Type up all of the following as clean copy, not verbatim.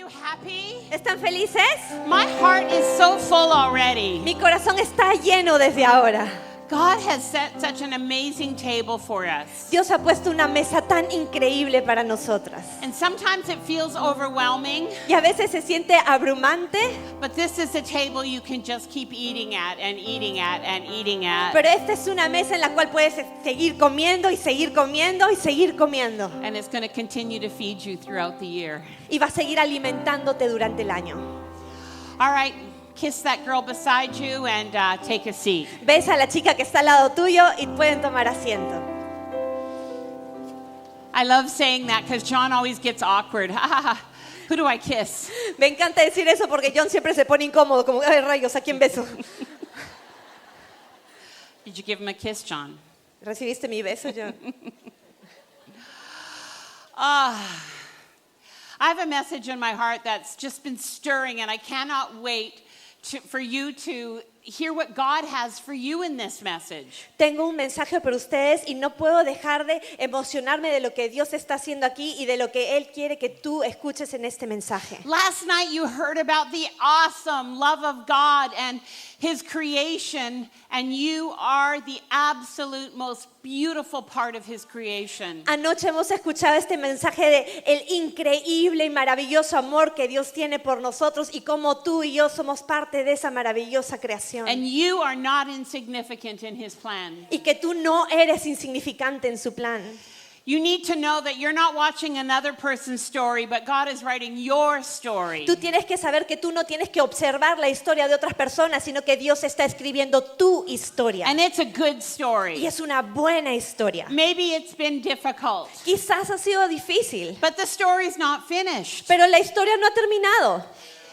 you happy? ¿Están felices? My heart is so full already. Mi corazón está lleno desde ahora. God has set such an amazing table for us. Dios ha puesto una mesa tan increíble para nosotras. And sometimes it feels overwhelming, Y a veces se siente abrumante, but this is a table you can just keep eating at and eating at and eating at. pero esta es una mesa en la cual puedes seguir comiendo y seguir comiendo y seguir comiendo. And it's going to continue to feed you throughout the year. Y va a seguir alimentándote durante el año. All right, kiss that girl beside you and take a seat. Ves a la chica que está al lado tuyo y pueden tomar asiento. I love saying that because John always gets awkward. Who do I kiss? Me encanta decir eso porque John siempre se pone incómodo, como, ay rayos, ¿a quién beso? Did you give him a kiss, John? ¿Recibiste mi beso, John? I have a message in my heart that's just been stirring, and I cannot wait for you to hear what God has for you in this message. Tengo un mensaje para ustedes y no puedo dejar de emocionarme de lo que Dios está haciendo aquí y de lo que Él quiere que tú escuches en este mensaje. Last night you heard about the awesome love of God and His creation, and you are the absolute most beautiful part of His creation. Anoche hemos escuchado este mensaje de el increíble y maravilloso amor que Dios tiene por nosotros y cómo tú y yo somos parte de esa maravillosa creación. And you are not insignificant in His plan. Y que tú no eres insignificante en su plan. You need to know that you're not watching another person's story, but God is writing your story. Tú tienes que saber que tú no tienes que observar la historia de otras personas, sino que Dios está escribiendo tu historia. And it's a good Y story. es una buena historia. Maybe it's been difficult, Quizás ha sido difícil, but the story's not finished. pero la historia no ha terminado.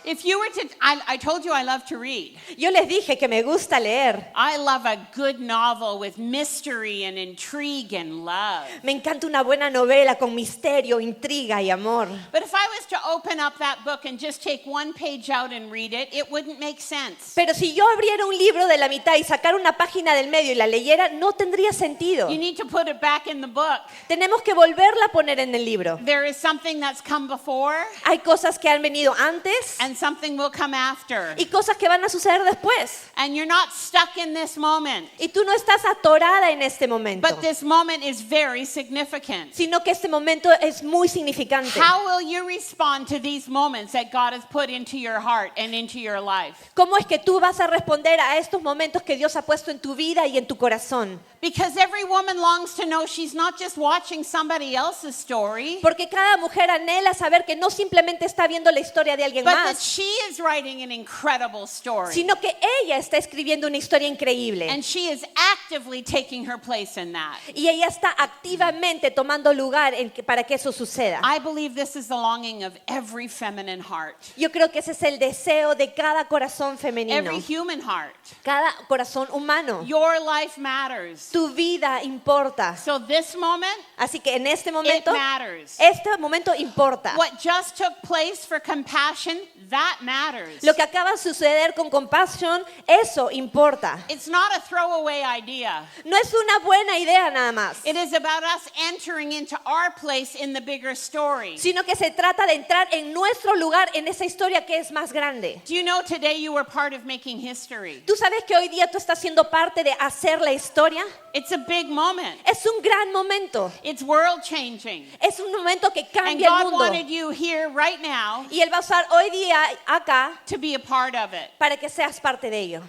If you were to, I told you I love to read. Yo les dije que me gusta leer. I love a good novel with mystery and intrigue and love. Me encanta una buena novela con misterio, intriga y amor. But if I was to open up that book and just take one page out and read it, it wouldn't make sense. Pero si yo abriera un libro de la mitad y sacara una página del medio y la leyera, no tendría sentido. You need to put it back in the book. Tenemos que volverla a poner en el libro. There is something that's come before, Hay cosas que han venido antes and something will come after. y cosas que van a suceder después. And you're not stuck in this moment. Y tú no estás atorada en este momento, But this moment is very significant. sino que este momento es muy significante. How will you respond to these moments that God has put into your heart and into your life? ¿Cómo es que tú vas a responder a estos momentos que Dios ha puesto en tu vida y en tu corazón? Because every woman longs to know she's not just watching somebody else's story, Porque cada mujer anhela saber que no simplemente está viendo la historia de alguien but that más, she is writing an incredible story. sino que ella está escribiendo una historia increíble. And she is actively taking her place in that. Y ella está activamente tomando lugar para que eso suceda. I believe this is the longing of every feminine heart, Yo creo que ese es el deseo de cada corazón femenino, every human heart. cada corazón humano. Your life matters. Tu vida importa. So this moment, Así que en este it momento, matters. este momento importa. What just took place for compassion, that matters. Lo que acaba de suceder con compasión, eso importa. It's not a throwaway idea. No es una buena idea nada más, It is about us entering into our place in the bigger story. sino que se trata de entrar en nuestro lugar en esa historia que es más grande. Do you know today you were part of making history? ¿Tú sabes que hoy día tú estás siendo parte de hacer la historia? It's a big moment. Es un gran momento. It's world changing. Es un momento que And cambia el God mundo. wanted you here right now Y Él va a usar hoy día acá to be a part of it. para que seas parte de ello.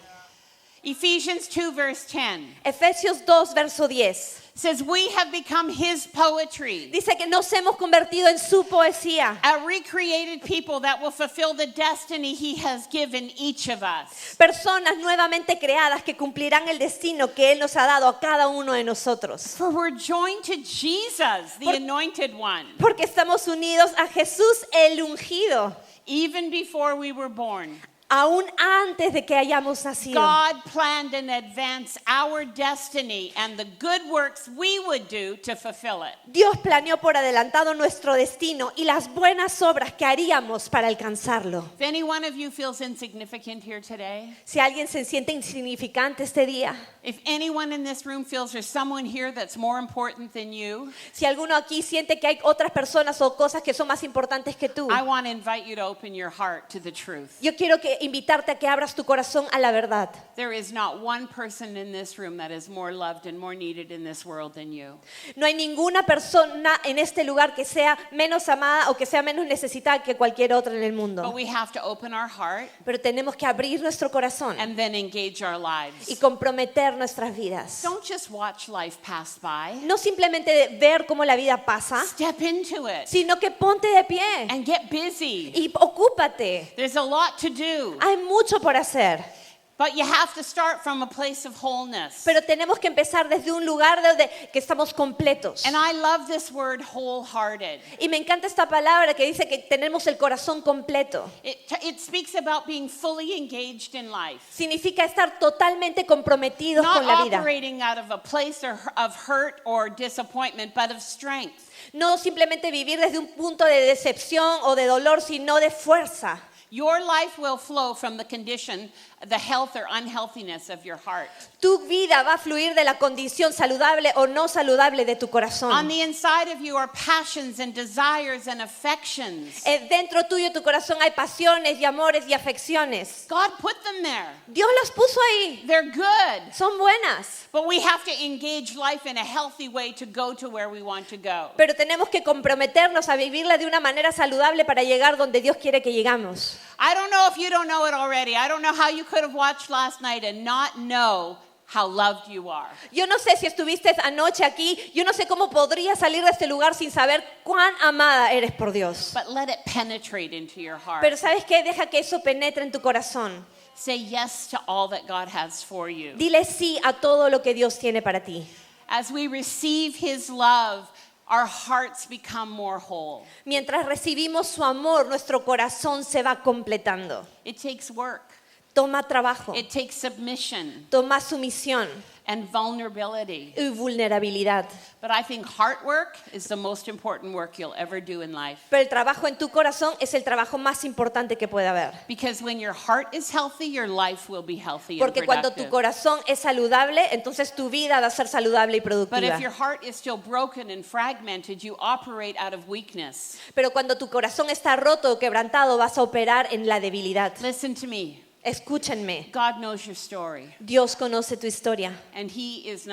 Ephesians 2 verse 10 Efesios 2, verso 10. says we have become His poetry, Dice que nos hemos convertido en su poesía. a recreated people that will fulfill the destiny He has given each of us. Personas nuevamente creadas que cumplirán el destino que Él nos ha dado a cada uno de nosotros. For we're joined to Jesus, the anointed one, Porque estamos unidos a Jesús el ungido. even before we were born. aún antes de que hayamos nacido. God planned in advance our destiny and the good works we would do to fulfill it. Dios planeó por adelantado nuestro destino y las buenas obras que haríamos para alcanzarlo. If any one of you feels insignificant here today, Si alguien se siente insignificante este día, if anyone in this room feels there's someone here that's more important than you, si alguno aquí siente que hay otras personas o cosas que son más importantes que tú, I want to invite you to open your heart to the truth. yo quiero invitarte a que abras tu corazón a la verdad. There is not one person in this room that is more loved and more needed in this world than you. No hay ninguna persona en este lugar que sea menos amada o que sea menos necesitada que cualquier otra en el But mundo. we have to open our heart Pero tenemos que abrir nuestro corazón and then engage our y lives. comprometer nuestras vidas. Don't just watch life pass by. No simplemente ver cómo la vida pasa, Step into it sino que ponte de pie and get busy. y ocúpate. There's a lot to do, Hay mucho por hacer, but you have to start from a place of wholeness. pero tenemos que empezar desde un lugar donde que estamos completos. And I love this word wholehearted. Y me encanta esta palabra que dice que tenemos el corazón completo. It speaks about being fully engaged in life. Significa estar totalmente comprometidos Not con la vida. operating out of a place of hurt or disappointment, but of strength. No simplemente vivir desde un punto de decepción o de dolor, sino de fuerza. Your life will flow from the condition, the health or unhealthiness of your heart. Tu vida va a fluir de la condición saludable o no saludable de tu On corazón. the inside of you are passions and desires and affections. Dentro tuyo, tu corazón, hay pasiones y amores y afecciones. God put them there. Dios las puso ahí. They're good. Son buenas. But we have to engage life in a healthy way to go to where we want to go. Pero tenemos que comprometernos a vivirla de una manera saludable para llegar donde Dios quiere que llegamos. I don't know if you don't know it already. I don't know how you could have watched last night and not know how loved you are. Yo no sé si estuviste anoche aquí, yo no sé cómo podrías salir de este lugar sin saber cuán amada eres por Dios. But let it penetrate into your heart. Pero ¿sabes qué? Deja que eso penetre en tu corazón. Say yes to all that God has for you. Dile sí a todo lo que Dios tiene para ti. As we receive His love, our hearts become more whole. Mientras recibimos su amor, nuestro corazón se va completando. It takes work. Toma trabajo, It takes submission toma sumisión and vulnerability. y vulnerabilidad. But I think heart work is the most important work you'll ever do in life. Pero el trabajo en tu corazón es el trabajo más importante que puede haber. Because when your heart is healthy, your life will be healthy and Porque cuando tu productive. corazón es saludable, entonces tu vida va a ser saludable y But productiva. if your heart is still broken and fragmented, you operate out of weakness. Pero cuando tu corazón está roto o quebrantado, vas a operar en la debilidad. Listen to me. Escúchenme. God knows your story, Dios conoce tu historia. and He's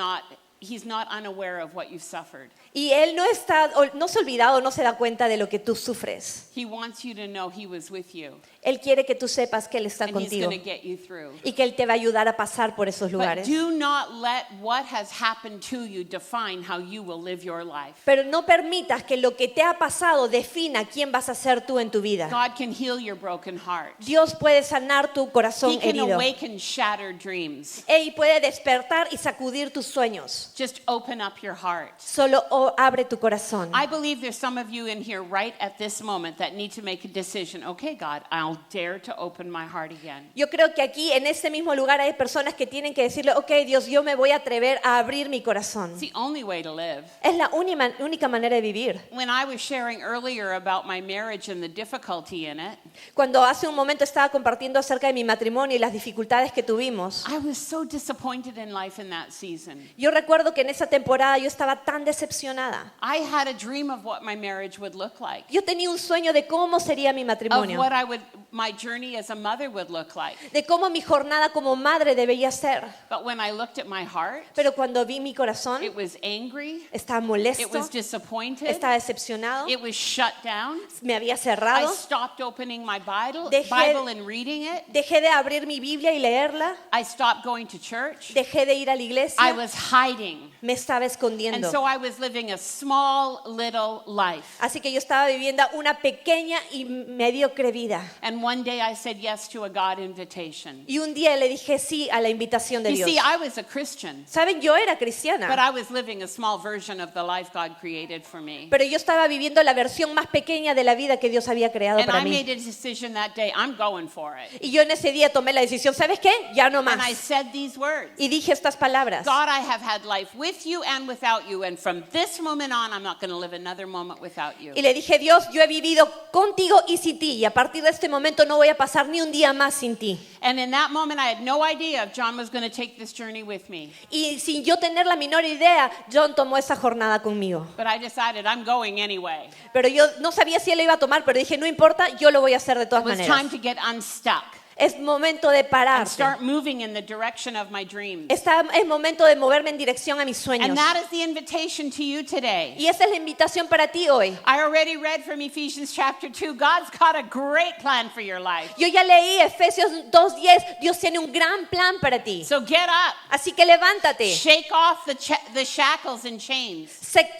not unaware of what you've suffered. Y Él no se ha olvidado, no se da cuenta de lo que tú sufres. He wants you to know He was with you, Él quiere que tú sepas que Él está and He's contigo going to get you through. y que Él te va a ayudar a pasar por esos But lugares. do not let what has happened to you define how you will live your life. Pero no permitas que lo que te ha pasado defina quién vas a ser tú en tu vida. God can heal your broken heart. Dios puede sanar tu corazón He can herido. awaken shattered dreams. Él puede despertar y sacudir tus sueños. Just open up your heart. Solo abre tu corazón. I believe there's some of you in here right at this moment that need to make a decision. Okay, God, I'll dare to open my heart again. Yo creo que aquí en este mismo lugar hay personas que tienen que decirle, ok, Dios, yo me voy a atrever a abrir mi corazón. It's the only way to live. Es la única manera de vivir. When I was sharing earlier about my marriage and the difficulty in it, Cuando hace un momento estaba compartiendo acerca de mi matrimonio y las dificultades que tuvimos, I was so disappointed in life in that season. yo recuerdo que en esa temporada yo estaba tan decepcionada. I had a dream of what my marriage would look like, Yo tenía un sueño de cómo sería mi of matrimonio, what my journey as a mother would look like. de cómo mi jornada como madre debería ser. But when I looked at my heart, Pero cuando vi mi corazón, it was angry, estaba it molesto, was disappointed, estaba decepcionado, it was shut down. me había I cerrado, stopped opening my Bible Dejé- and reading it. dejé de abrir mi Biblia y leerla, I stopped going to church. dejé de ir a la I iglesia, was hiding. me estaba And escondiendo. so I was living a small little life. Así que yo estaba viviendo una pequeña y mediocre vida. And And one day I said yes to a God invitation. Y un día le dije sí a la invitación de You Dios. see, I was a Christian, Saben, yo era but cristiana, I was living a small version of the life God created for me. pero yo estaba viviendo la versión más pequeña de la vida que Dios había creado And para I mí. made a decision that day, I'm going for it. Y yo en ese día tomé la decisión, ¿sabes qué? Ya no And I más. said these words. Y dije estas palabras. God, I have had life with you and without you, and from this moment on, I'm not going to live another moment without you. Y le dije, Dios, yo he vivido contigo y sin ti, y a partir de este momento no voy a pasar ni un día más sin ti. And in that moment, I had no idea if John was going to take this journey with me. Y sin yo tener la menor idea, John tomó esa jornada conmigo. But I decided I'm going anyway. Pero yo no sabía si él lo iba a tomar, pero dije, no importa, yo lo voy a hacer de todas It was maneras. time to get unstuck Es momento de and pararse. start moving in the direction of my dreams. Es momento de moverme en dirección a mis sueños. And that is the invitation to you today. Y esa es la invitación para ti hoy. I already read from Ephesians chapter 2. God's got a great plan for your life. Yo ya leí Efesios 2:10. Dios tiene un gran plan para ti. So get up. Así que levántate. Shake off the shackles and chains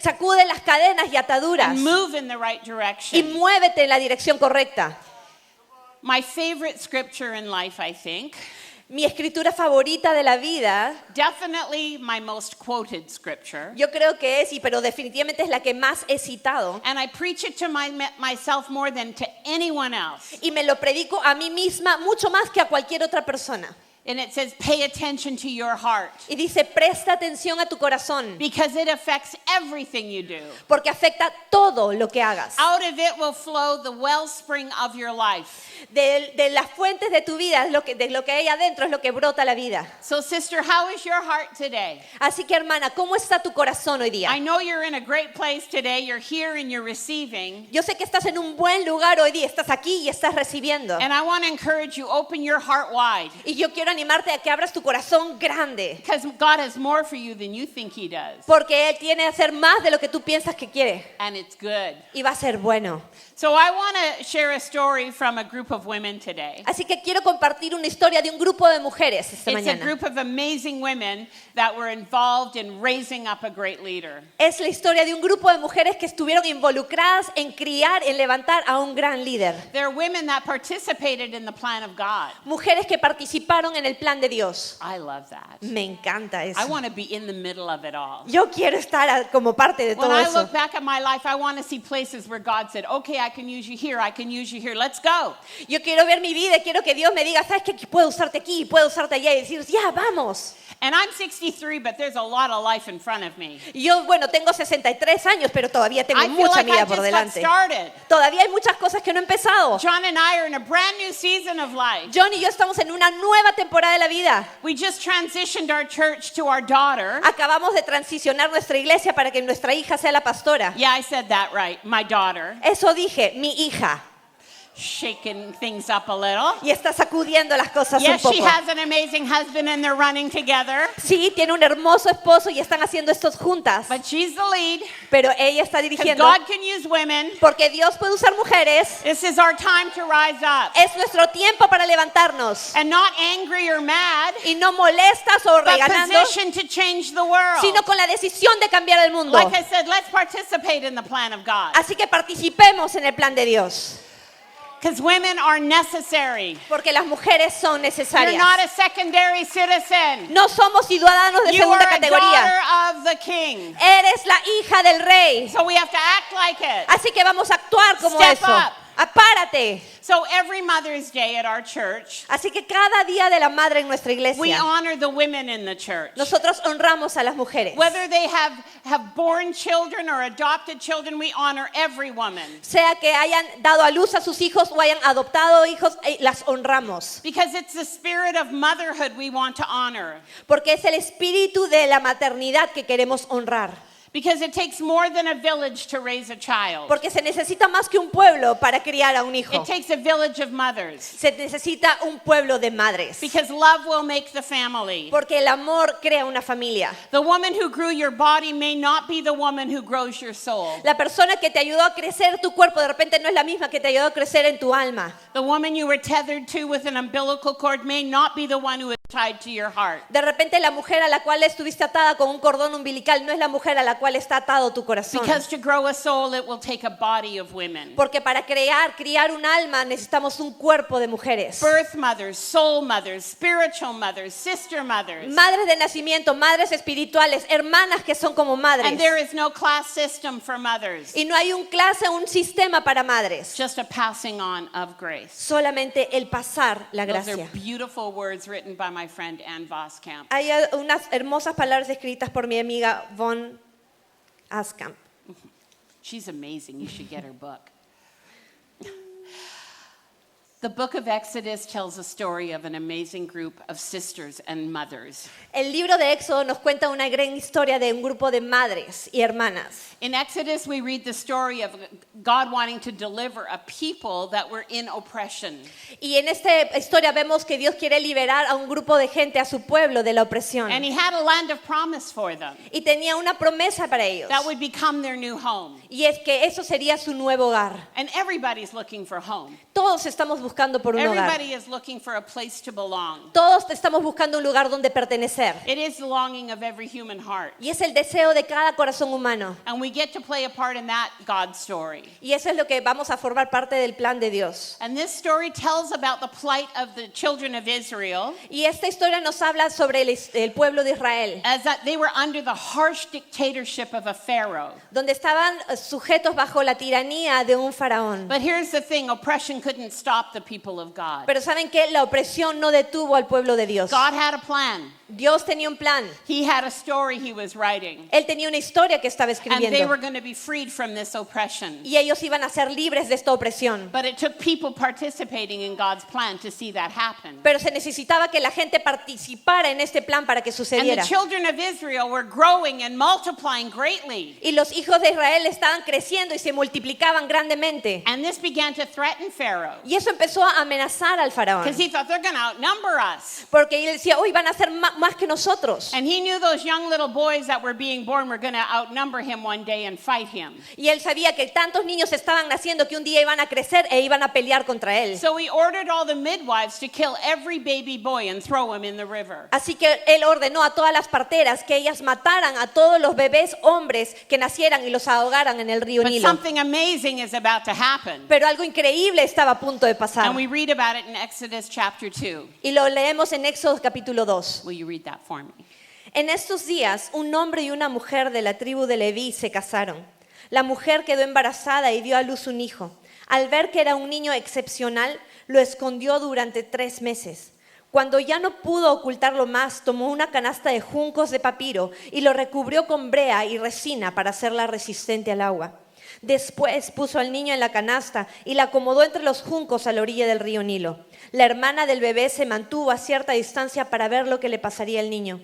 Sacude las cadenas y ataduras. and move in the right Y direction. muévete en la dirección correcta. My favorite scripture in life, I think, Mi escritura favorita de la vida, definitely my most quoted scripture, yo creo que es, pero definitivamente es la que más he citado. and I preach it to myself more than to anyone else. Y me lo predico a mí misma mucho más que a cualquier otra persona. And it says, pay attention to your heart Y dice, presta atención a tu corazón, because it affects everything you do. porque afecta todo lo que hagas. Out of it will flow the wellspring of your life. De las fuentes de tu vida, de lo que hay adentro es lo que brota la vida. So, sister, how is your heart today? Así que, hermana, ¿cómo está tu corazón hoy día? I know you're in a great place today. You're here and you're receiving. Yo sé que estás en un buen lugar hoy día, estás aquí y estás recibiendo. And I want to encourage you, open your heart wide. Y yo quiero animarte a que abras tu corazón grande, Because God has more for you than you think He does. porque Él tiene que hacer más de lo que tú piensas que quiere. And it's good. Y va a ser bueno. So I want to share a story from a group of women today. Así que quiero compartir una historia de un grupo de mujeres esta It's a mañana. group of amazing women that were involved in raising up a great leader. Es la historia de un grupo de mujeres que estuvieron involucradas en criar, en levantar a un gran líder. They're women that participated in the plan of God. Mujeres que participaron en el plan de Dios. I love that. Me encanta eso. I want to be in the middle of it all. Yo quiero estar como parte de When todo I eso. look back at my life, I want to see places where God said, okay, I can use you here, I can use you here, let's go. Yo quiero ver mi vida, quiero que Dios me diga, ¿sabes qué? Puedo usarte aquí, puedo usarte allá y decir, ya, vamos. And I'm 63, but there's a lot of life in front of me. Y yo, bueno, tengo 63 años, pero todavía tengo I feel mucha like I vida just por got delante. started. Todavía hay muchas cosas que no he empezado. John and I are in a brand new season of life. John y yo estamos en una nueva temporada de la vida. We just transitioned our church to our daughter. Acabamos de transicionar nuestra iglesia para que nuestra hija sea la pastora. Yeah, I said that right, my daughter. Eso dije, mi hija. Shaking things up a little. Y está sacudiendo las cosas un Yes, she poco. has an amazing husband and they're running together. Sí, tiene un hermoso esposo y están haciendo esto juntas. But she's the lead. Pero ella está Because dirigiendo. God can use women. Porque Dios puede usar mujeres. This is our time to rise up. Es nuestro tiempo para levantarnos. And not angry or mad, Y no molestas o but reganando, positioned to change the world. sino con la decisión de cambiar el mundo. Like I said, let's participate in the plan of God. Así que participemos en el plan de Dios. Because women are necessary. Porque las mujeres son You're necesarias. not a secondary citizen. No somos ciudadanos de You segunda are a categoría. daughter of the king. Eres la hija del rey. So we have to act like it. Así que vamos a actuar como Step eso. up. Párate. So every Mother's Day at our church, Así que cada día de la madre en nuestra we iglesia, honor the women in the church. nosotros honramos a las mujeres. Whether they have born children or adopted children, we honor every woman. Sea que hayan dado a luz a sus hijos o hayan adoptado hijos, las honramos. Because it's the spirit of motherhood we want to honor. Porque es el espíritu de la maternidad que queremos honrar. Because it takes more than a village to raise a child. Porque se necesita más que un pueblo para criar a un hijo. It takes a village of mothers. Se necesita un pueblo de madres. Because love will make the family. Porque el amor crea una familia. The woman who grew your body may not be the woman who grows your soul. La persona que te ayudó a crecer tu cuerpo de repente no es la misma que te ayudó a crecer en tu alma. The woman you were tethered to with an umbilical cord may not be the one who is tied to your heart. De repente la mujer a la cual estuviste atada con un cordón umbilical no es la mujer a la cual está atado tu corazón. Because to grow a soul, it will take a body of women. Porque para criar un alma necesitamos un cuerpo de mujeres. Birth mothers, soul mothers, spiritual mothers, sister mothers. Madres de nacimiento, madres espirituales, hermanas que son como madres. And there is no class system for mothers. Y no hay un sistema para madres. Just a passing on of grace. Solamente el pasar la Those are gracia. beautiful words written by my friend Ann Voskamp. Hay unas hermosas palabras escritas por mi amiga Von Askamp. She's amazing. You should get her book. The book of Exodus tells a story of an amazing group of sisters and mothers. El libro de Éxodo nos cuenta una gran historia de un grupo de madres y hermanas. In Exodus, we read the story of God wanting to deliver a people that were in oppression. Y en esta historia vemos que Dios quiere liberar a un grupo de gente, a su pueblo, de la opresión. And he had a land of promise for them Y tenía una promesa para ellos. that would become their new home. Y es que eso sería su nuevo hogar. And everybody's looking for home. Todos estamos buscando por un hogar. Everybody is looking for a place to belong. Todos estamos buscando un lugar donde pertenecer. It is the longing of every human heart. Y es el deseo de cada corazón humano. And we get to play a part in that God story. Y eso es lo que vamos a formar parte del plan de Dios. And this story tells about the plight of the children of Israel Y esta historia nos habla sobre el pueblo de Israel, as that they were under the harsh dictatorship of a pharaoh. donde estaban sujetos bajo la tiranía de un faraón. But here's the thing, oppression couldn't stop the people of God. Pero saben que la opresión no detuvo al pueblo de Dios. God had a plan. Dios tenía un plan. He had a story he was writing. Él tenía una historia que estaba And they were escribiendo. going to be freed from this oppression. Y ellos iban a ser libres de esta opresión. But it took people participating in God's plan to see that happen. Pero se necesitaba que la gente participara en este plan para que And sucediera. the children of Israel were growing and multiplying greatly. Y los hijos de Israel estaban creciendo y se multiplicaban grandemente. And this began to threaten Pharaoh. Y eso empezó a amenazar al faraón. Because he thought they're going to outnumber us. Porque él decía, hoy van a ser más que nosotros. And he knew those young little boys that were being born were going to outnumber him one day and fight him. Y él sabía que tantos niños estaban naciendo que un día iban a crecer e iban a pelear contra él. So he ordered all the midwives to kill every baby boy and throw him in the river. Así que él ordenó a todas las parteras que ellas mataran a todos los bebés hombres que nacieran y los ahogaran en el río But Nilo. something amazing is about to happen. Pero algo increíble estaba a punto de pasar. And we read about it in Exodus chapter 2. Y lo leemos en Éxodo capítulo 2. Will you read that for me? En estos días, un hombre y una mujer de la tribu de Leví se casaron. La mujer quedó embarazada y dio a luz un hijo. Al ver que era un niño excepcional, lo escondió durante 3 meses. Cuando ya no pudo ocultarlo más, tomó una canasta de juncos de papiro y lo recubrió con brea y resina para hacerla resistente al agua. Después puso al niño en la canasta y la acomodó entre los juncos a la orilla del río Nilo. La hermana del bebé se mantuvo a cierta distancia para ver lo que le pasaría al niño.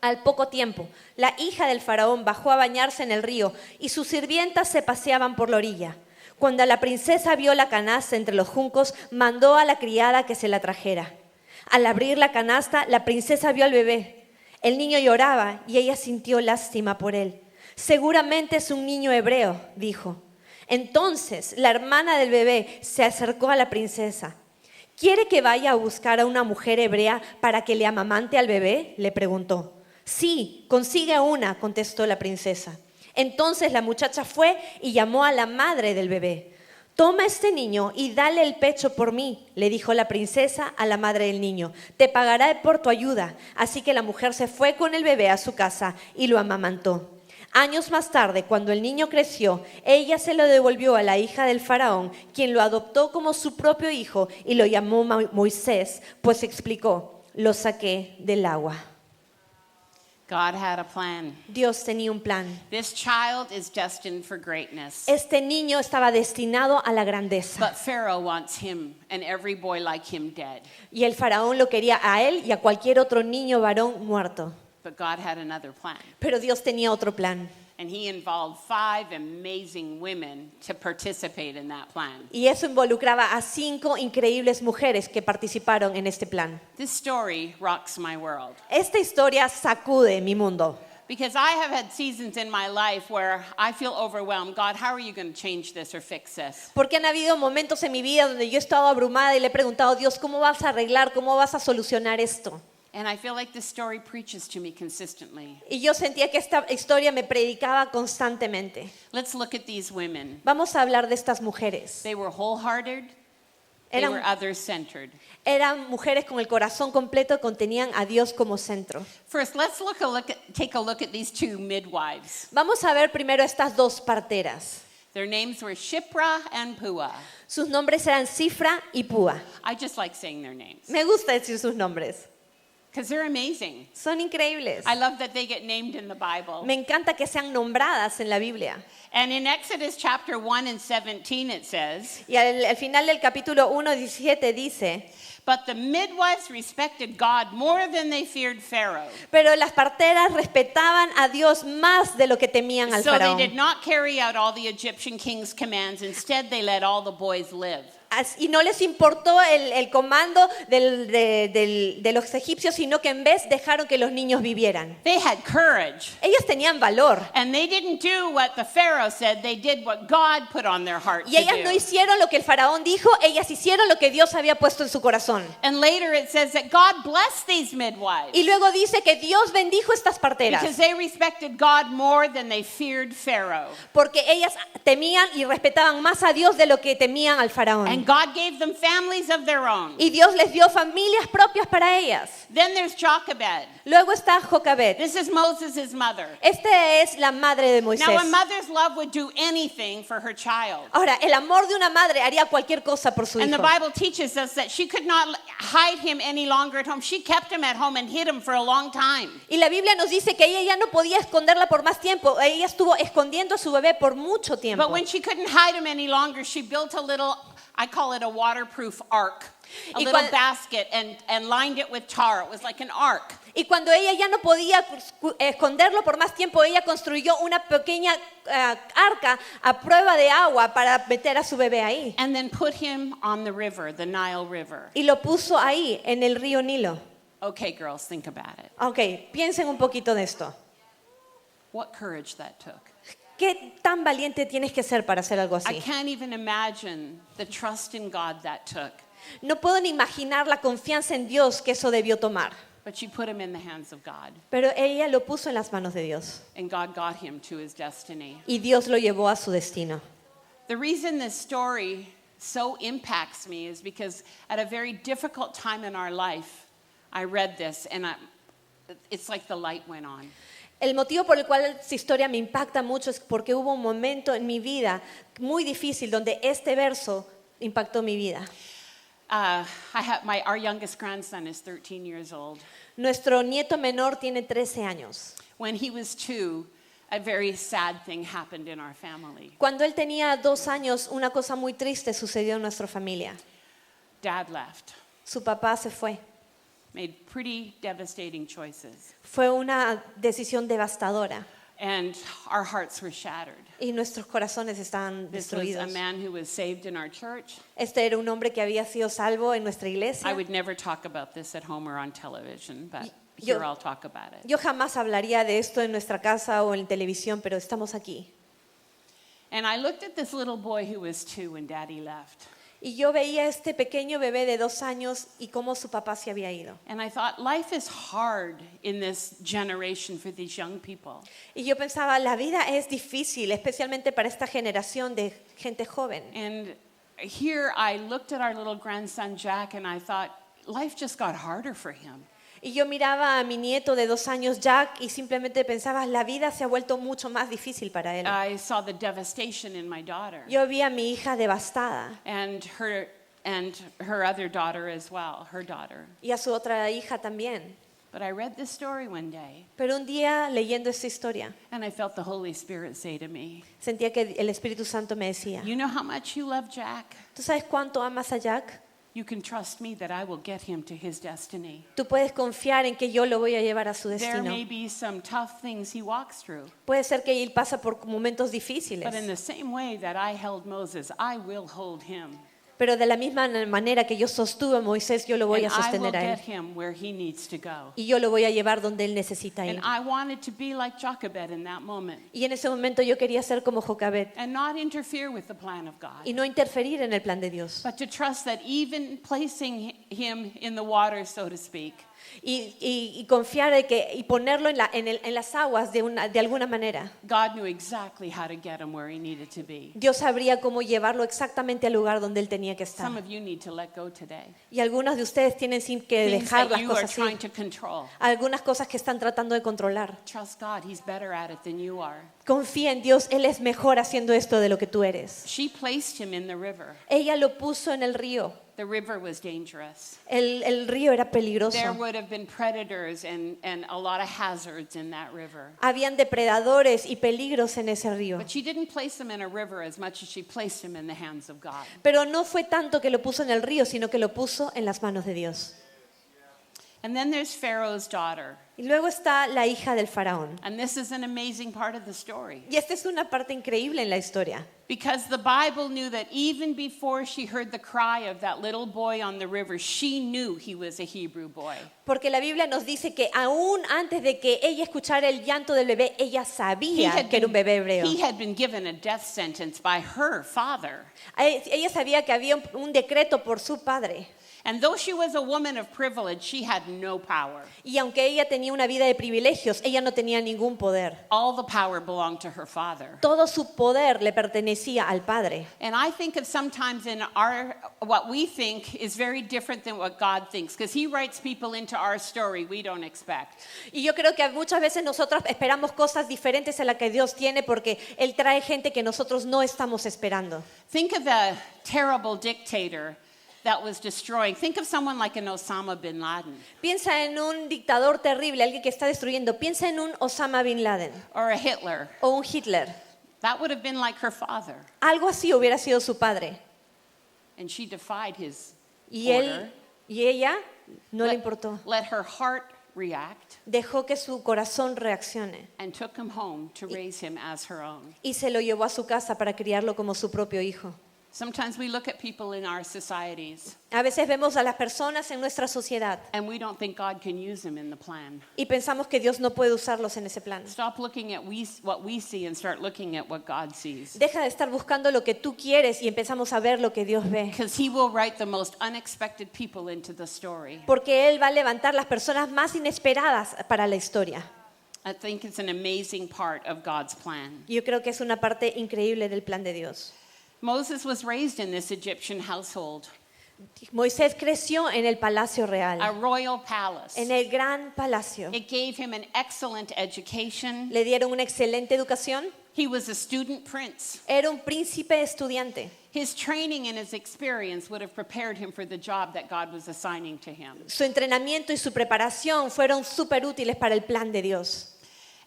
Al poco tiempo, la hija del faraón bajó a bañarse en el río y sus sirvientas se paseaban por la orilla. Cuando la princesa vio la canasta entre los juncos, mandó a la criada que se la trajera. Al abrir la canasta, la princesa vio al bebé. El niño lloraba y ella sintió lástima por él. Seguramente es un niño hebreo, dijo. Entonces la hermana del bebé se acercó a la princesa. ¿Quiere que vaya a buscar a una mujer hebrea para que le amamante al bebé?, le preguntó. Sí, consigue una, contestó la princesa. Entonces la muchacha fue y llamó a la madre del bebé. Toma este niño y dale el pecho por mí, le dijo la princesa a la madre del niño. Te pagaré por tu ayuda. Así que la mujer se fue con el bebé a su casa y lo amamantó. Años más tarde, cuando el niño creció, ella se lo devolvió a la hija del faraón, quien lo adoptó como su propio hijo y lo llamó Moisés, pues explicó, lo saqué del agua. God had a plan. Dios tenía un plan. This child is destined for greatness. Este niño estaba destinado a la grandeza. But Pharaoh wants him and every boy like him dead. Y el faraón lo quería a él y a cualquier otro niño varón muerto. But God had another plan. Pero Dios tenía otro plan. And he involved 5 amazing women to participate in that plan. Y eso involucraba a 5 increíbles mujeres que participaron en este plan. This story rocks my world. Esta historia sacude mi mundo. Because I have had seasons in my life where I feel overwhelmed. God, how are you going to change this or fix this? Porque han habido momentos en mi vida donde yo he estado abrumada y le he preguntado, Dios, ¿cómo vas a arreglar? ¿Cómo vas a solucionar esto? And I feel like this story preaches to me consistently. Y yo sentía que esta historia me predicaba constantemente. Let's look at these women. Vamos a hablar de estas mujeres. They were wholehearted. They were others-centered. Eran mujeres con el corazón completo que tenían a Dios como centro. First, let's take a look at these two midwives. Vamos a ver primero estas dos parteras. Their names were Shipra and Puah. Sus nombres eran Cifra y Púa. I just like saying their names Me gusta decir sus nombres. because they're amazing. Son increíbles. I love that they get named in the Bible. Me encanta que sean nombradas en la Biblia. And in Exodus chapter 1 and 17 it says, Y al final del capítulo 1:17 dice, but the midwives respected God more than they feared Pharaoh. pero las parteras respetaban a Dios más de lo que temían al So they faraón. did not carry out all the Egyptian king's commands. Instead, they let all the boys live. Y no les importó el comando de los egipcios, sino que en vez dejaron que los niños vivieran. They had courage. Ellos tenían valor. And they didn't do what the Pharaoh said. They did what God put on their heart Y ellas to no do. hicieron lo que el faraón dijo, ellas hicieron lo que Dios había puesto en su corazón. And later it says that God blessed these midwives Y luego dice que Dios bendijo estas parteras, because they respected God more than they feared Pharaoh. porque ellas temían y respetaban más a Dios de lo que temían al faraón. And God gave them families of their own. Y Dios les dio familias propias para ellas. Then there's Jochebed. Luego está Jocabed. This is Moses' mother. Esta es la madre de Moisés. Now, a mother's love would do anything for her child. Ahora, el amor de una madre haría cualquier cosa por su And the hijo. Bible teaches us that she could not hide him any longer at home. She kept him at home and hid him for a long time. Y la Biblia nos dice que ella ya no podía esconderla por más tiempo. Ella estuvo escondiendo a su bebé por mucho tiempo. But when she couldn't hide him any longer, she built a little, I call it a waterproof ark, a Y little cuan- basket, and lined it with tar. It was like an ark. Y cuando ella ya no podía esconderlo por más tiempo, ella construyó una pequeña arca a prueba de agua para meter a su bebé ahí. And then put him on the river, the Nile River. Y lo puso ahí, en el río Nilo. Okay, girls, think about it. Ok, piensen un poquito de esto. What courage that took. ¿Qué tan valiente tienes que ser para hacer algo I así? can't even imagine the trust in God that took. No puedo ni imaginar la confianza en Dios que eso debió tomar. But she put him in the hands of God, Pero ella lo puso en las manos de Dios. and God got him to his destiny. Y Dios lo llevó a su destino. The reason this story so impacts me is because at a very difficult time in our life, I read this, and it's like the light went on. El motivo por el cual esta historia me impacta mucho es porque hubo un momento en mi vida muy difícil donde este verso impactó mi vida. Our youngest grandson is 13 years old. Nuestro nieto menor tiene 13 años. When he was 2, a very sad thing happened in our family. Cuando él tenía 2 años, una cosa muy triste sucedió en nuestra familia. Dad left, Su papá se fue. made pretty devastating choices, Fue una decisión devastadora and our hearts were shattered. y nuestros corazones estaban This was a destruidos. man who was saved in our church. Este era un hombre que había sido salvo en nuestra I iglesia. would never talk about this at home or on television, but Yo- here I'll talk about it. Yo jamás hablaría de esto en nuestra casa o en televisión, pero estamos aquí. And I looked at this little boy who was 2 when Daddy left. Y yo veía a este pequeño bebé de 2 años y cómo su papá se había ido. And I thought, life is hard in this generation for these young people. Y yo pensaba, la vida es difícil, especialmente para esta generación de gente joven. And here I looked at our little grandson Jack and I thought, life just got harder for him. Y yo miraba a mi nieto de 2 años, Jack, y simplemente pensaba, la vida se ha vuelto mucho más difícil para él. I saw the devastation in my daughter Yo vi a mi hija devastada and her other daughter as well, her daughter. y a su otra hija también. But I read this story one day Pero un día, leyendo esta historia, and I felt the Holy Spirit say to me, sentía que el Espíritu Santo me decía, you know how much you love Jack? ¿tú sabes cuánto amas a Jack? You can trust me that I will get him to his destiny. Tú puedes confiar en que yo lo voy a llevar a su There destino. may be some tough things he walks through, Puede ser que él pasa por momentos but in difíciles. the same way that I held Moses, I will hold him. Pero de la misma manera que yo sostuve a Moisés, yo lo voy a And I will sostener a get él. him where he needs to go. Y yo lo voy a llevar donde él necesita ir. And I wanted to be like Jochebed in that moment Y en ese momento yo quería ser como Jocabed and not interfere with the plan of God. y no interferir en el plan de Dios. But to trust that even placing him in the water, so to speak, Y confiar de que, y ponerlo en las aguas de alguna manera. God knew exactly how to get him where he needed to be. Dios sabría cómo llevarlo exactamente al lugar donde él tenía que estar. Some of you need to let go today. Y algunos de ustedes tienen que Things dejar that las you are cosas trying ir. to control. Algunas cosas que están tratando de controlar. Trust God, he's better at it than you are. Confía en Dios, Él es mejor haciendo esto de lo que tú eres. She placed him in the river. Ella lo puso en el río. The river was dangerous. El río era peligroso. There would have been predators and a lot of hazards in that river. Habían depredadores y peligros en ese río. But she didn't place him in a river as much as she placed him in the hands of God. Pero no fue tanto que lo puso en el río, sino que lo puso en las manos de Dios. And then there's Pharaoh's daughter. Y luego está la hija del faraón. And this is an amazing part of the story. Y esta es una parte increíble en la historia. Because the Bible knew that even before she heard the cry of that little boy on the river, she knew he was a Hebrew boy. Porque la Biblia nos dice que aún antes de que ella escuchara el llanto del bebé, ella sabía que era un bebé hebreo. He had been given a death sentence by her father. Ella sabía que había un decreto por su padre. And though she was a woman of privilege, she had no power. Y aunque ella tenía una vida de privilegios, ella no tenía ningún poder. All the power belonged to her father. Todo su poder le pertenecía al padre. And I think of sometimes in what we think is very different than what God thinks, because he writes people into our story we don't expect. Y yo creo que muchas veces nosotros esperamos cosas diferentes a las que Dios tiene porque Él trae gente que nosotros no estamos esperando. Think of a terrible dictator that was destroying. Think of someone like an Osama bin Laden. Piensa en un dictador terrible, alguien que está destruyendo. Piensa en un Osama Bin Laden Or a Hitler. o un Hitler. That would have been like her father. Algo así hubiera sido su padre. And she defied his Y order. ella no le importó. Let her heart react Dejó que su corazón reaccione and took him home to raise him as her own. y se lo llevó a su casa para criarlo como su propio hijo. Sometimes we look at people in our societies A veces vemos a las personas en nuestra sociedad and we don't think God can use them in the plan. y pensamos que Dios no puede usarlos en ese plan. Stop looking at what we see and start looking at what God sees. Deja de estar buscando lo que tú quieres y empezamos a ver lo que Dios ve. Because he will write the most unexpected people into the story. Porque Él va a levantar las personas más inesperadas para la historia. I think it's an amazing part of God's plan. Yo creo que es una parte increíble del plan de Dios. Moses was raised in this Egyptian household, Moisés creció en el palacio a real, royal palace. en el gran palacio. It gave him an excellent education. Le dieron una excelente educación. He was a student prince. Era un príncipe estudiante. His training and his experience would have prepared him for the job that God was assigning to him. Su entrenamiento y su preparación fueron súper útiles para el plan de Dios.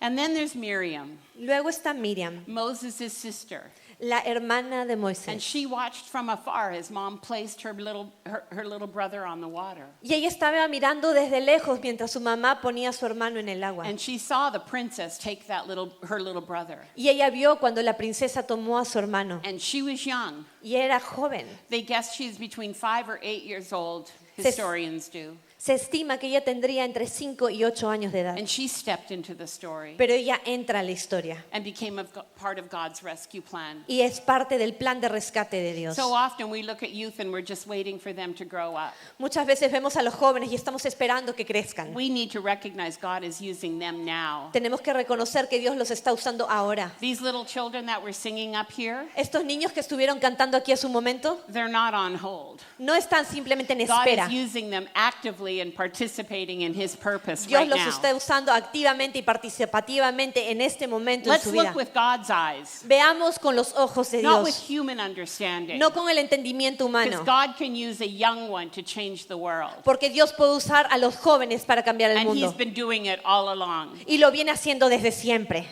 And then there's Miriam, Luego está Miriam, Moses' sister. la hermana de And Moisés. she watched from afar as mom placed her little brother on the water. Y ella estaba mirando desde lejos mientras su mamá ponía a su hermano en el agua. And she saw the princess take her little brother. Y ella vio cuando la princesa tomó a su hermano. And she was young. Y era joven. They guess she's between 5 or 8 years old, historians do. Se estima que ella tendría entre 5 y 8 años de edad. And she stepped into the story Pero ella entra a la historia. and became part of God's rescue plan. Y es parte del plan de rescate de Dios. So often we look at youth and we're just waiting for them to grow up. Muchas veces vemos a los jóvenes y estamos esperando que crezcan. We need to recognize God is using them now. Tenemos que reconocer que Dios los está usando ahora. These little children that we're singing up here, Estos niños que estuvieron cantando aquí hace un momento they're not on hold. no están simplemente en God espera. is using them actively and participating in his purpose Dios right los now. está usando activamente y participativamente en este momento en Let's su vida. look with God's eyes, Veamos con los ojos de not with Dios, human understanding. no con el entendimiento Because humano. God can use a young one to change the world. Porque Dios puede usar a los jóvenes para cambiar el And he's mundo. been doing it all along. Y lo viene haciendo desde siempre.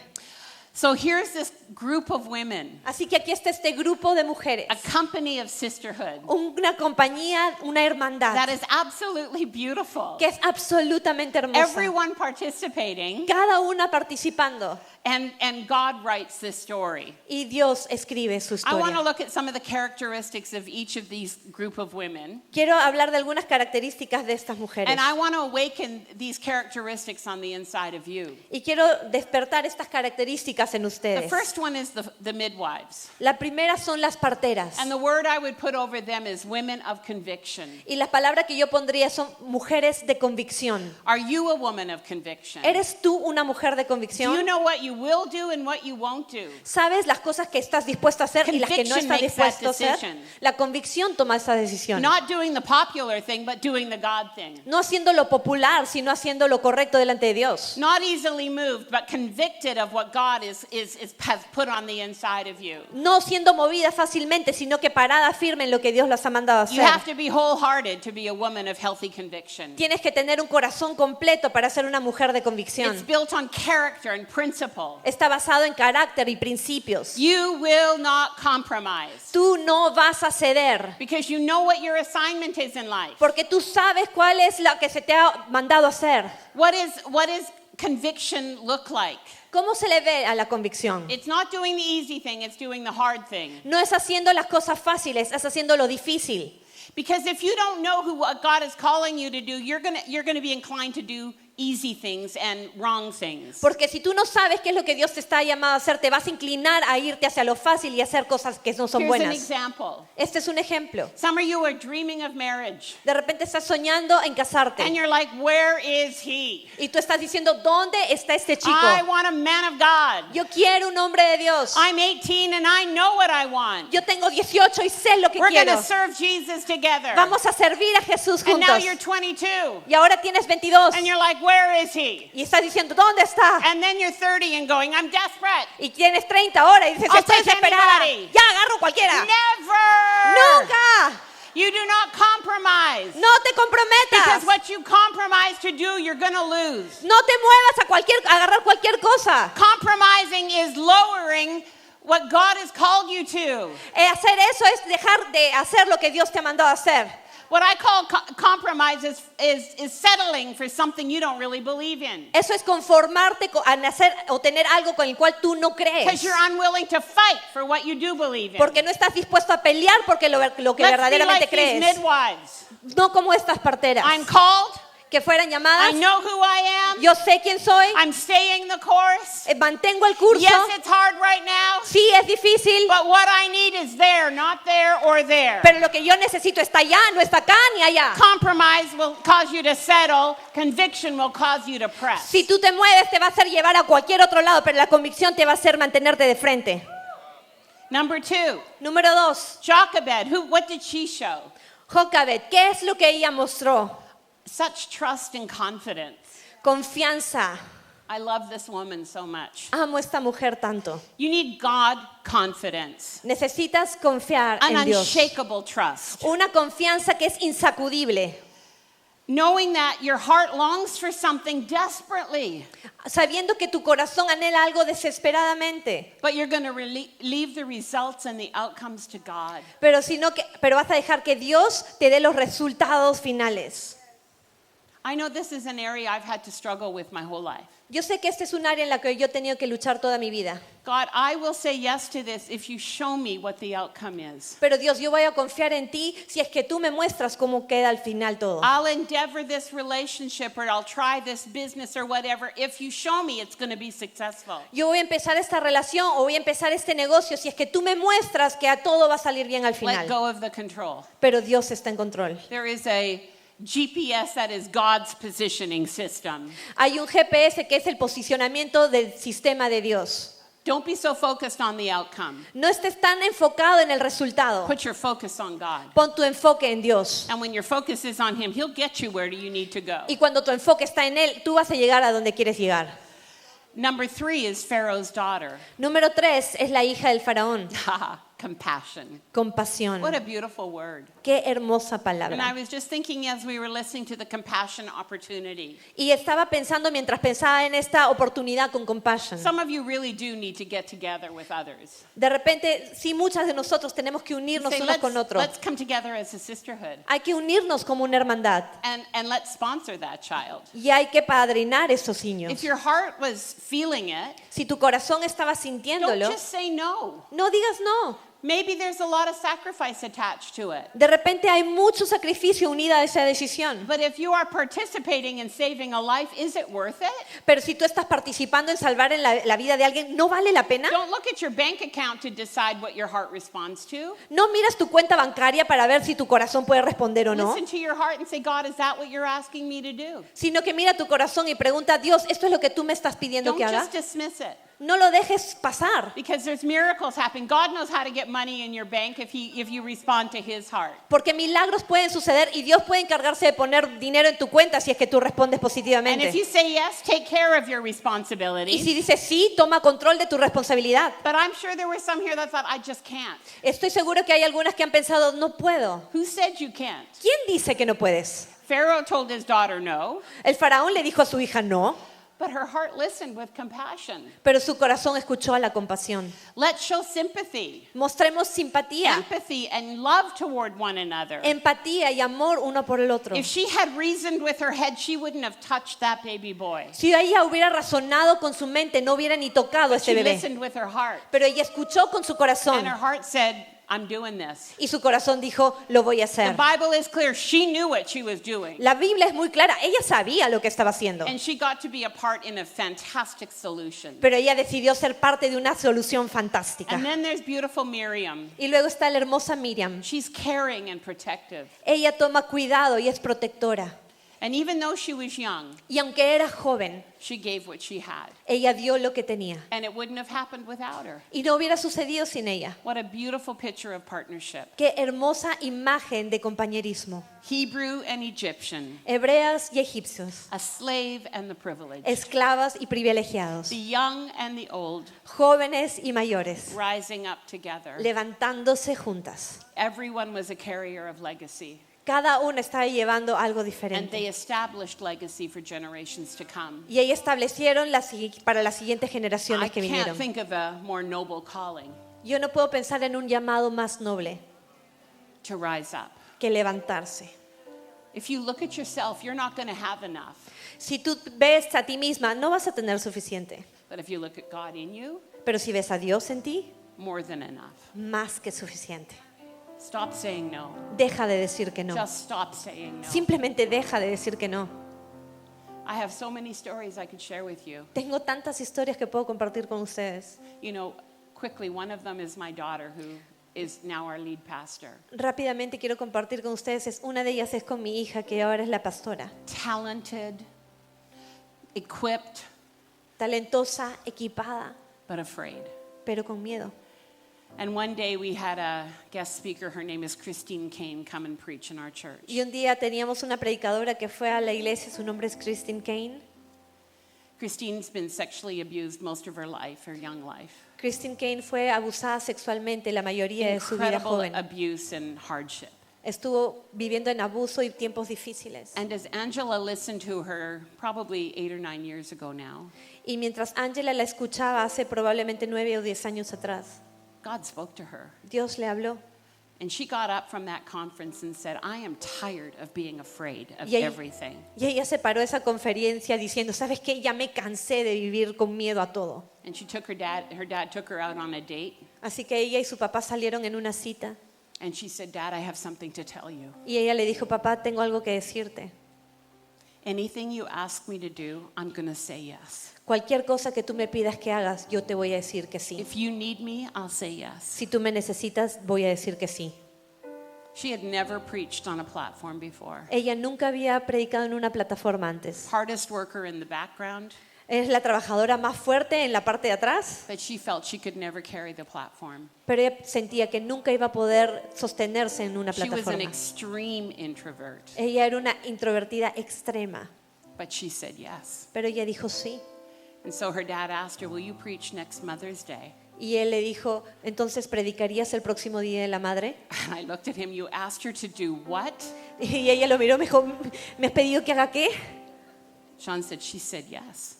So here's this group of women, Así que aquí está este grupo de mujeres, a company of sisterhood una compañía, una hermandad that is absolutely beautiful. que es absolutamente hermosa. Everyone participating, Cada una participando and God writes this story. y Dios escribe su I want to historia. look at some of the characteristics of each of these group of women, Quiero hablar de algunas características de estas mujeres and I want to awaken these characteristics on the inside of you. y quiero despertar estas características en The ustedes. first one is the midwives. La primera son las parteras And the word I would put over them is women of conviction. y las palabras que yo pondría son mujeres de convicción. Are you a woman of conviction? ¿Eres tú una mujer de Do you convicción? know what you will do and what you won't do? ¿Sabes las cosas que estás dispuesto a hacer y las que no Conviction estás makes that dispuesto a hacer? decision. La convicción toma esa decisión. Not doing the popular thing, but doing the God thing. No haciendo lo popular, sino haciendo lo correcto delante de Dios. Not easily moved, but convicted of what God has put on the inside of you. No siendo movida fácilmente, sino que parada firme en lo que Dios las ha mandado a You hacer. have to be wholehearted to be a woman of healthy conviction. Tienes que tener un corazón completo para ser una mujer de It's convicción. built on character and principle. Está basado en carácter y principios. You will not compromise Tú no vas a ceder, because you know what your assignment is in life. porque tú sabes cuál es lo que se te ha mandado a hacer. What is conviction look like? ¿Cómo se le ve a la convicción? It's not doing the easy thing, it's doing the hard thing. No es haciendo las cosas fáciles, es haciendo lo difícil. Because if you don't know what God is calling you to do, you're going to be inclined to do easy things and wrong things. Porque si tú no sabes qué es lo que Dios te está llamado a hacer, te vas a inclinar a irte hacia lo fácil y hacer cosas que no son Here's an buenas. example. Este es un ejemplo. Some of you are dreaming of marriage De repente estás soñando en and casarte you're like, where is he? y tú estás diciendo, ¿dónde está este I chico? want a man of God. Yo quiero un hombre de Dios. I'm 18 and I know what I want. Yo tengo 18 y sé lo que We're going quiero. to serve Jesus together. Vamos a servir a Jesús And now juntos. you're 22 Y ahora tienes 22 and you're like, where is he? y estás diciendo, ¿dónde está? And then you're 30 and going, I'm desperate. Y tienes 30 ahora y dices, I'll estoy take desesperada. anybody. Ya agarro cualquiera. Never. Nunca. You do not compromise. No te comprometas. Because what you compromise to do, you're going to lose. No te muevas a agarrar cualquier cosa. Compromising is lowering what God has called you to. Hacer eso es dejar de hacer lo que Dios te ha mandado a hacer. What I call compromise is settling for something you don't really believe in. Eso es conformarte a hacer o tener algo con el cual tú no Because crees. you're unwilling to fight for what you do believe in. Porque no estás dispuesto a pelear porque lo que Let's be verdaderamente like these crees. midwives. No como estas parteras I'm called. que fueran llamadas. I know who I am. Yo sé quién soy. I'm staying the course. Mantengo el curso. Yes, it's hard right now. Sí, es difícil. But what I need is there, not there or there. Pero lo que yo necesito está allá, no está acá ni allá. Compromise will cause you to settle. Conviction will cause you to press. Si tú te mueves, te va a hacer llevar a cualquier otro lado, pero la convicción te va a hacer mantenerte de frente. Number 2, Número 2, Jochebed. What did she show? Jocabed. ¿Qué es lo que ella mostró? Such trust and confidence. Confianza. I love this woman so much. Amo a esta mujer tanto. You need God confidence, Necesitas confiar an en Dios. unshakable trust. Una confianza que es insacudible. Knowing that your heart longs for something desperately, Sabiendo que tu corazón anhela algo desesperadamente. but you're going to leave the results and the outcomes to God. Pero vas a dejar que Dios te dé los resultados finales. I know this is an area I've had to struggle with my whole life. Yo sé que este es un área en la que yo he tenido que luchar toda mi vida. God, I will say yes to this if you show me what the outcome is. Pero Dios, yo voy a confiar en ti si es que tú me muestras cómo queda al final todo. I'll endeavor this relationship or I'll try this business or whatever if you show me it's going to be successful. Yo voy a empezar esta relación o voy a empezar este negocio si es que tú me muestras que a todo va a salir bien al Let final. go of the control. Pero Dios está en control. There is a GPS that is God's positioning system. Hay un GPS que es el posicionamiento del sistema de Dios. Don't be so focused on the outcome. No estés tan enfocado en el resultado. Put your focus on God. Pon tu enfoque en Dios. And when your focus is on Him, He'll get you where you need to go. Y cuando tu enfoque está en Él, tú vas a llegar a donde quieres llegar. Number 3 is Pharaoh's daughter. Número 3 es la hija del faraón. compassion. Compasión. What a beautiful word. Qué hermosa And I palabra. was just thinking as we were listening to the compassion opportunity. Y estaba pensando mientras pensaba en esta oportunidad con compassion. Some of you really do need to get together with others. De repente, sí, muchas de nosotros tenemos que unirnos Say, unos con otros. let's come together as a sisterhood Hay que unirnos como una hermandad and let's sponsor that child. y hay que padrinar esos niños. If your heart was feeling it, Si tu corazón estaba don't sintiéndolo, just say no. no digas no. Maybe there's a lot of sacrifice attached to it. De repente hay mucho sacrificio unido a esa decisión. But if you are participating in saving a life, is it worth it? Pero si tú estás participando en salvar en la vida de alguien, ¿no vale la pena? Don't look at your bank account to decide what your heart responds to. No miras tu cuenta bancaria para ver si tu corazón puede responder o no, Listen to your heart and say, God, is that what you're asking me to do? sino que mira tu corazón y pregunta, Dios, ¿esto es lo que tú me estás pidiendo Don't que haga? just dismiss it. No lo dejes pasar, Because there's miracles happening. God knows how to get money in your bank if you respond to his heart. porque milagros pueden suceder y Dios puede encargarse de poner dinero en tu cuenta si es que tú respondes And if positivamente. you say yes, take care of your Y responsibility. si dices sí, toma control de tu responsabilidad. But I'm sure there were some here that thought, I just can't. Estoy seguro que hay algunas que han pensado, no puedo. Who said you can't? ¿Quién dice que no puedes? Pharaoh told his daughter no, El faraón le dijo a su hija no, but her heart listened with compassion. pero su corazón escuchó a la compasión. Let's show sympathy, Mostremos simpatía, empathy, and love toward one another. empatía y amor uno por el otro. If she had reasoned with her head, she wouldn't have touched that baby boy. Si ella hubiera razonado con su mente, no hubiera ni tocado a ese She bebé. listened with her heart, Pero ella escuchó con su corazón and her heart said, I'm doing this. y su corazón dijo, lo voy a The hacer. Bible is clear. She knew what she was doing. La Biblia es muy clara, ella sabía lo que estaba haciendo, And she got to be a part in a fantastic solution. pero ella decidió ser parte de una solución fantástica. And then there's beautiful Miriam. Y luego está la hermosa Miriam. She's caring and protective. Ella toma cuidado y es protectora. And even though she was young, Y aunque era joven, she gave what she had. ella dio lo que tenía. And it wouldn't have happened without her. Y no hubiera sucedido sin ella. What a beautiful picture of partnership. Qué hermosa imagen de compañerismo. Hebrew and Egyptian, Hebreas y egipcios, a slave and the privileged, esclavas y privilegiados, the young and the old, jóvenes y mayores, rising up together. levantándose juntas. Everyone was a carrier of legacy. Cada una estaba llevando algo And they diferente. established legacy for generations to come. Y ahí establecieron para las siguientes I generaciones que can't vinieron. think of a more noble calling Yo no puedo pensar en un llamado más noble to rise up. que levantarse. If you look at yourself, you're not going to have enough. Si tú ves a ti misma, no vas a tener suficiente. But if you look at God in you, Pero si ves a Dios en ti, more than enough. más que suficiente. Stop saying no. Deja de decir que no. Just stop saying no. Simplemente deja de decir que no. I have so many stories I could share with you. Tengo tantas historias que puedo compartir con ustedes. You know, quickly, one of them is my daughter who is now our lead pastor. Rápidamente quiero compartir con ustedes. Una de ellas es con mi hija, que ahora es la pastora. Talented, equipped, Talentosa, equipada, but afraid. pero con miedo. And one day we had a guest speaker, her name is Christine Kane, come and preach in our church. Y un día teníamos una predicadora que fue a la iglesia, su nombre es Christine Kane. Christine's been sexually abused most of her life, her young life. Christine Kane fue abusada sexualmente la mayoría de su vida Incredible joven. abuse and hardship. Estuvo viviendo en abuso y tiempos difíciles. And as Angela listened to her probably 8 or 9 years ago now, Y mientras Angela la escuchaba hace probablemente 9 o 10 años atrás, God spoke to her. Dios le habló. And she got up from that conference and said, I am tired of being afraid of Y ella- everything. Y ella se paró de esa conferencia diciendo, ¿sabes qué? Ya me cansé de vivir con miedo a todo. And she took her dad took her out on a date. Así que ella y su papá salieron en una cita. And she said, Dad, I have something to tell you. Y ella le dijo, papá, tengo algo que decirte. Anything you ask me to do, I'm going to say yes. Cualquier cosa que tú me pidas que hagas, yo te voy a decir que sí. If you need me, I'll say yes. Si tú me necesitas, voy a decir que sí. She had never preached on a platform before. Ella nunca había predicado en una plataforma antes. Hardest worker in the background, Es la trabajadora más fuerte en la parte de atrás, but she felt she could never carry the platform. pero ella sentía que nunca iba a poder sostenerse en una She was an plataforma. extreme introvert, Ella era una introvertida extrema, but she said yes. pero ella dijo sí. And so her dad asked her, will you preach next Mother's Day? Y él le dijo, entonces, ¿predicarías el próximo Día de la Madre? And I looked at him, you asked her to do what? Y ella lo miró y me dijo, ¿me has pedido que haga qué? Sean said, she said yes.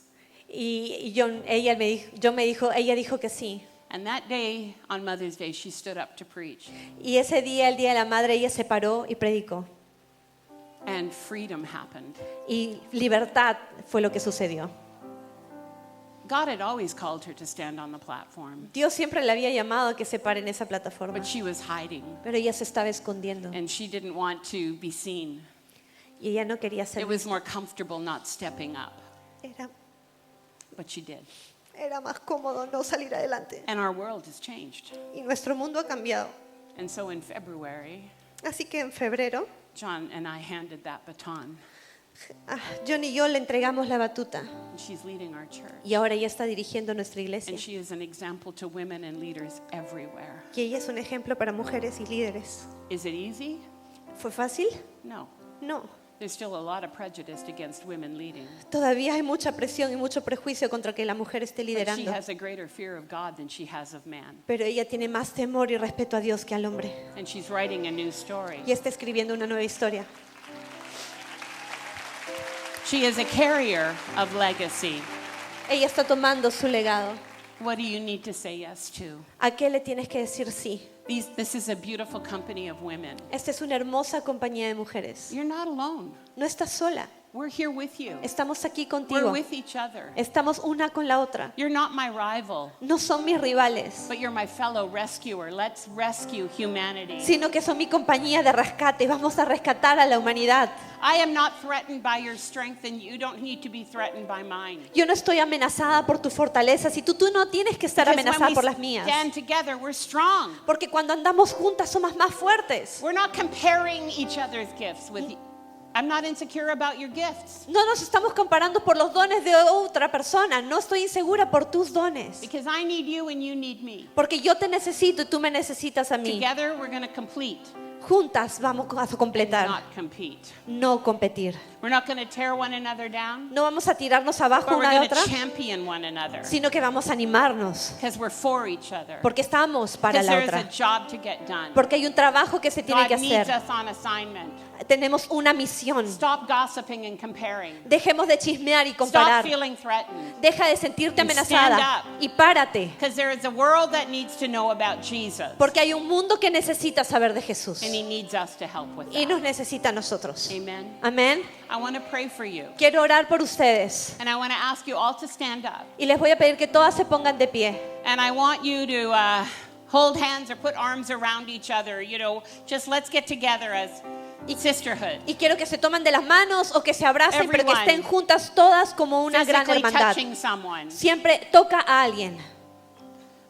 Ella dijo que sí. And that day, on Mother's Day, she stood up to preach. Y ese día, el Día de la Madre, ella se paró y predicó. And freedom happened. Y libertad fue lo que sucedió. God had always called her to stand on the platform, Dios siempre le había llamado a que se pare en esa plataforma, but she was hiding, pero ella se estaba escondiendo and she didn't want to be seen. y ella no quería ser It was vista. more comfortable not stepping up, but she did. Era más cómodo no salir adelante. And our world has changed. Y nuestro mundo ha cambiado. And so in February, Así que en febrero, John and I handed that baton. John y yo le entregamos la batuta And she's leading our church. y ahora ella está dirigiendo nuestra iglesia. And she is an example to women and leaders everywhere. Y ella es un ejemplo para mujeres y líderes. Is it easy? ¿Fue fácil? No. No. There's still a lot of prejudice against women leading. Todavía hay mucha presión y mucho prejuicio contra que la mujer esté But she liderando. has a greater fear of God than she has of man. Pero ella tiene más temor y respeto a Dios que al hombre. And she's writing a new story. Y está escribiendo una nueva historia. She is a carrier of legacy. Ella está tomando su legado. What do you need to say yes to? ¿A qué le tienes que decir sí? This is a beautiful company of women. Esta es una hermosa compañía de mujeres. You're not alone. No estás sola. We're here with you. Estamos aquí We're contigo. with each other. Estamos una con la otra. You're not my rival, No son mis rivales, but you're my fellow rescuer. Let's rescue humanity. sino que son mi compañía de rescate. Vamos a rescatar a la humanidad. I am not threatened by your strength, and you don't need to be threatened by mine. Yo no estoy amenazada por tu fortaleza. Si tú no tienes que estar Because when amenazada we por las mías. stand together, we're strong. Porque cuando andamos juntas somos más fuertes. We're not comparing each other's gifts with you. I'm not insecure about your gifts No nos estamos comparando por los dones de otra persona. No estoy insegura por tus dones. because I need you and you need me. Porque yo te necesito y tú me necesitas a mí. Together, we're going to complete, Juntas vamos a completar, not compete. no competir. We're not going to tear one another down, No vamos a tirarnos abajo but we're una de going to otra, champion one another sino que vamos a animarnos. because we're for each other. Porque estamos para Because la there's a otra. job to get done. Porque hay un trabajo que se tiene que God needs hacer. us on assignment. Tenemos una misión. Stop gossiping and comparing. Dejemos de chismear y Stop comparar. feeling threatened. Deja de sentirte And amenazada stand up. y párate. Because there is a world that needs to know about Jesus. Porque hay un mundo que necesita saber de Jesús And he needs us to help with y that. nos necesita a nosotros. Amen. Amén. I want to pray for you. Quiero orar por ustedes And I want to ask you all to stand up. y les voy a pedir que todas se pongan de pie. And I want you to hold hands or put arms around each other. You know, just let's get together as sisterhood. Y quiero que se tomen de las manos o que se abracen, pero que Everyone. estén juntas todas como una gran Physically hermandad. touching someone. Siempre toca a alguien.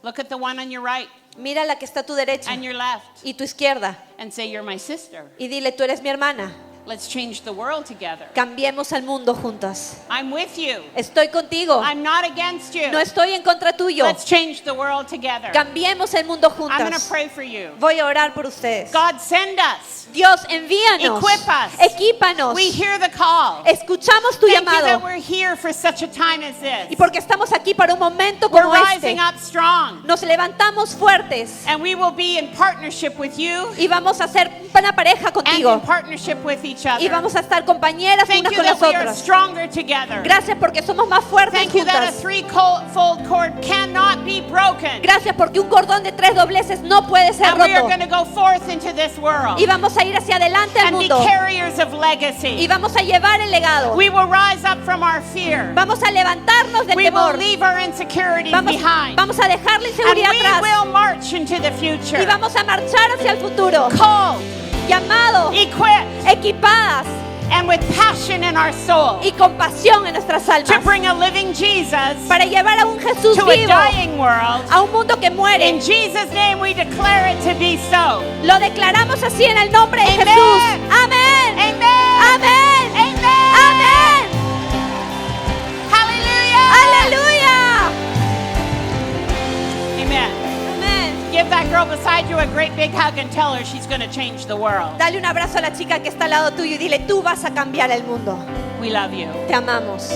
Look at the one on your right Mira la que está a tu derecha and your left y tu izquierda and say, you're my sister. y dile, tú eres mi hermana. Let's change the world together. Cambiemos el mundo juntas. I'm with you. Estoy contigo. I'm not against you. No estoy en contra tuyo. Let's change the world together. Cambiemos el mundo I'm going to juntas. pray for you. Voy a orar por ustedes. God, send us. Dios, envíanos. Equip us. Equípanos. We hear the call. Escuchamos tu Thank you that llamado. we're here for such a time as Y this. porque estamos aquí para un momento We're como este, rising up strong. nos levantamos fuertes And we will be in partnership with you y vamos a ser una pareja and contigo. in partnership with each Y other. vamos a estar compañeras Thank unas you con that las we are otras. stronger together. Gracias porque somos más fuertes Thank you that a juntas. three-fold cord cannot be broken. Gracias porque un cordón de 3 dobleces no puede ser And we are roto. going to go forth into this world Y vamos a ir hacia adelante al and be mundo. carriers of Y legacy. vamos a llevar el legado. We will rise up from our fear. Vamos a levantarnos del We will temor. leave our insecurities Vamos behind. a dejar la And inseguridad we atrás. will march into the Y future. vamos a marchar hacia el futuro. Called, Llamados, equipped, equipadas and with passion in our soul y con pasión en nuestras to almas. bring a living Jesus Para llevar a un Jesús to a vivo dying world. a un mundo que muere. In Jesus' name we declare it to be so. Lo declaramos así en el nombre de Amen. Jesús. Amén. Amen. Amén. Amen. Amén. Hallelujah. Aleluya. Amen. Amén. Give that girl beside you a great big hug and tell her she's going to change the world. Dale un abrazo a la chica que está al lado tuyo y dile, tú vas a cambiar el mundo. We love you. Te amamos.